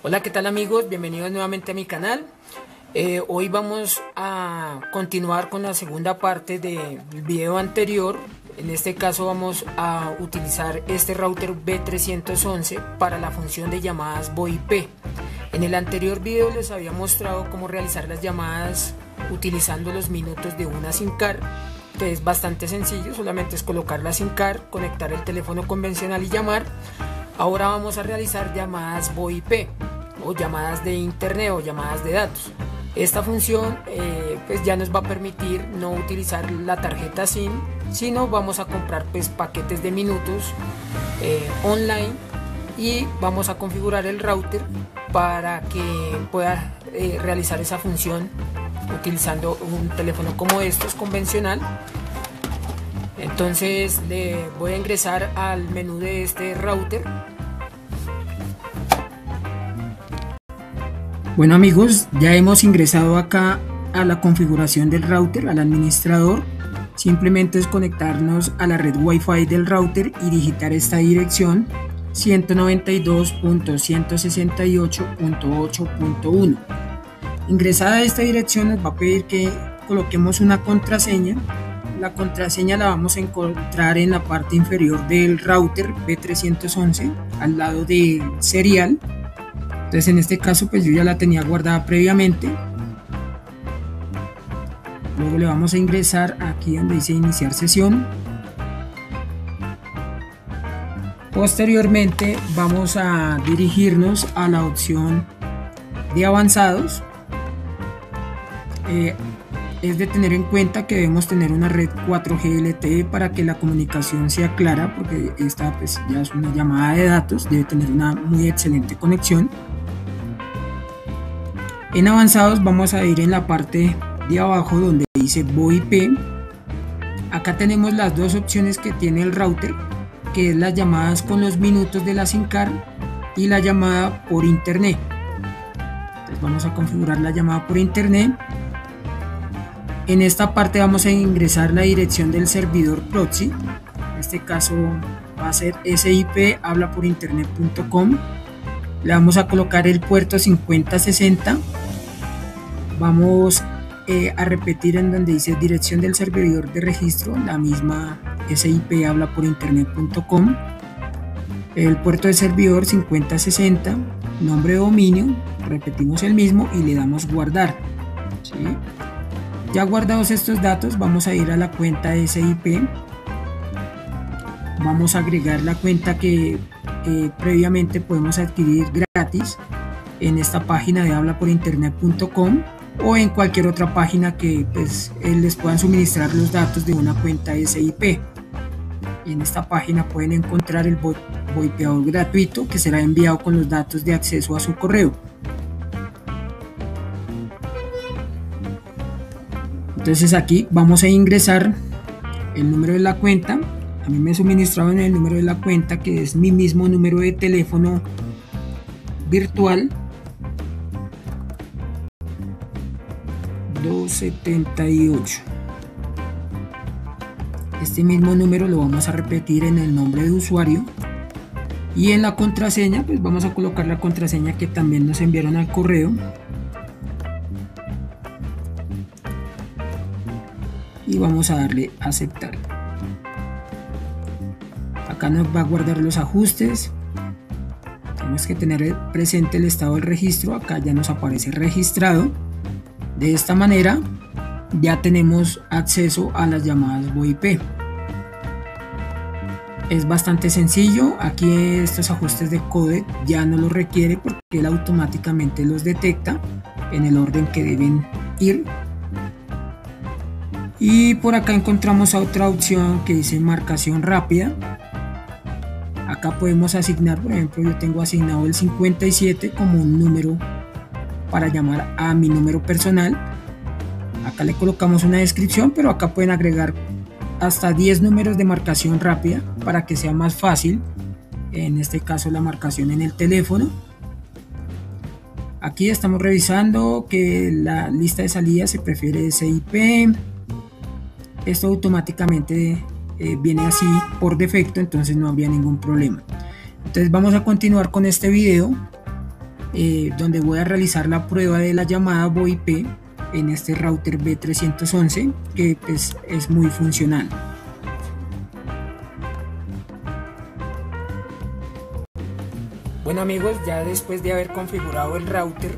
Hola, ¿qué tal amigos? Bienvenidos nuevamente a mi canal. Hoy vamos a continuar con la segunda parte del video anterior. En este caso vamos a utilizar este router B311 para la función de llamadas VoIP. En el anterior video les había mostrado cómo realizar las llamadas utilizando los minutos de una SIM card, que es bastante sencillo, solamente es colocar la SIM card, conectar el teléfono convencional y llamar. Ahora vamos a realizar llamadas VoIP o llamadas de internet o llamadas de datos. Esta función pues ya nos va a permitir no utilizar la tarjeta SIM, sino vamos a comprar pues paquetes de minutos online, y vamos a configurar el router para que pueda realizar esa función utilizando un teléfono como estos convencional. Entonces le voy a ingresar al menú de este router. Bueno amigos, ya hemos ingresado acá a la configuración del router, al administrador. Simplemente es conectarnos a la red Wi-Fi del router y digitar esta dirección 192.168.8.1. Ingresada esta dirección nos va a pedir que coloquemos una contraseña. La contraseña la vamos a encontrar en la parte inferior del router B311 al lado del serial. Entonces en este caso pues yo ya la tenía guardada previamente. Luego le vamos a ingresar aquí donde dice iniciar sesión. Posteriormente vamos a dirigirnos a la opción de avanzados. Es de tener en cuenta que debemos tener una red 4G LTE para que la comunicación sea clara, porque esta pues ya es una llamada de datos, debe tener una muy excelente conexión. En avanzados vamos a ir en la parte de abajo donde dice VoIP. Acá tenemos las dos opciones que tiene el router, que es las llamadas con los minutos de la SIM card y la llamada por internet. Entonces vamos a configurar la llamada por internet. En esta parte vamos a ingresar la dirección del servidor proxy. En este caso va a ser sip hablaporinternet.com. Le vamos a colocar el puerto 5060. Vamos a repetir en donde dice dirección del servidor de registro, la misma sip hablaporinternet.com. El puerto de servidor 5060, nombre de dominio, repetimos el mismo y le damos guardar. ¿Sí? Ya guardados estos datos, vamos a ir a la cuenta SIP. Vamos a agregar la cuenta que previamente podemos adquirir gratis en esta página de hablaporinternet.com o en cualquier otra página que pues, les puedan suministrar los datos de una cuenta SIP. En esta página pueden encontrar el VoIPeador gratuito que será enviado con los datos de acceso a su correo. Entonces aquí vamos a ingresar el número de la cuenta. A mí me suministraron el número de la cuenta, que es mi mismo número de teléfono virtual 278. Este mismo número lo vamos a repetir en el nombre de usuario, y en la contraseña pues vamos a colocar la contraseña que también nos enviaron al correo. Y vamos a darle a aceptar. Acá nos va a guardar los ajustes. Tenemos que tener presente el estado del registro. Acá ya nos aparece registrado. De esta manera ya tenemos acceso a las llamadas VoIP. Es bastante sencillo. Aquí estos ajustes de codec ya no los requiere porque él automáticamente los detecta en el orden que deben ir. Y por acá encontramos otra opción que dice marcación rápida. Acá podemos asignar, por ejemplo, yo tengo asignado el 57 como un número para llamar a mi número personal. Acá le colocamos una descripción, pero acá pueden agregar hasta 10 números de marcación rápida para que sea más fácil. En este caso la marcación en el teléfono. Aquí estamos revisando que la lista de salida se prefiere SIP. Esto automáticamente viene así por defecto, entonces no habría ningún problema. Entonces vamos a continuar con este video. donde voy a realizar la prueba de la llamada VoIP en este router B311, que pues, es muy funcional. Bueno amigos, ya después de haber configurado el router,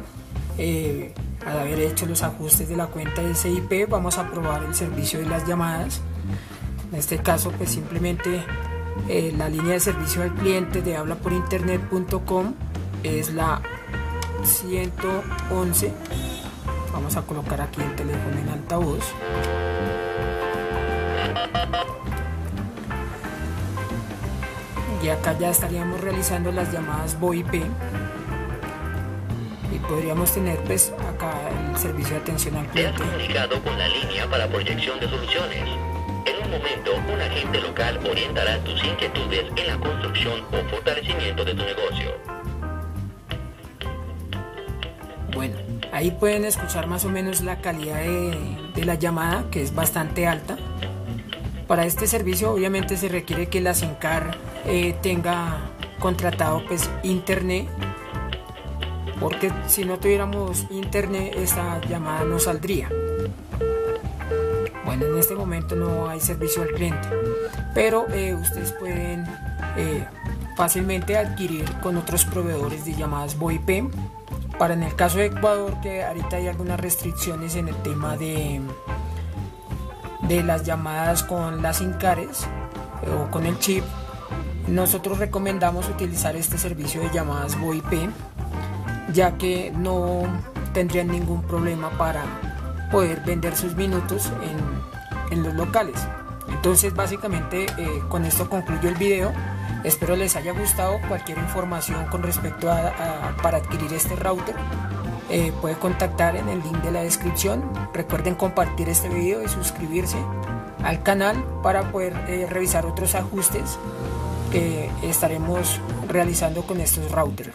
al haber hecho los ajustes de la cuenta de SIP, vamos a probar el servicio de las llamadas. En este caso pues simplemente la línea de servicio al cliente de hablaporinternet.com es la 111. Vamos a colocar aquí el teléfono en altavoz. Y acá ya estaríamos realizando las llamadas VoIP. Y podríamos tener pues acá el servicio de atención al cliente. Te has comunicado con la línea para proyección de soluciones. En un momento, un agente local orientará tus inquietudes en la construcción o fortalecimiento de tu negocio. Bueno, ahí pueden escuchar más o menos la calidad de la llamada, que es bastante alta. Para este servicio obviamente se requiere que la SINCAR tenga contratado pues internet, porque si no tuviéramos internet esta llamada no saldría. Bueno, en este momento no hay servicio al cliente, pero ustedes pueden fácilmente adquirir con otros proveedores de llamadas VoIP. Para en el caso de Ecuador, que ahorita hay algunas restricciones en el tema de las llamadas con las SINCARes o con el chip, nosotros recomendamos utilizar este servicio de llamadas VoIP, ya que no tendrían ningún problema para poder vender sus minutos en los locales. Entonces básicamente con esto concluyo el video. Espero les haya gustado. Cualquier información con respecto para adquirir este router puede contactar en el link de la descripción. Recuerden compartir este video y suscribirse al canal para poder revisar otros ajustes que estaremos realizando con estos routers.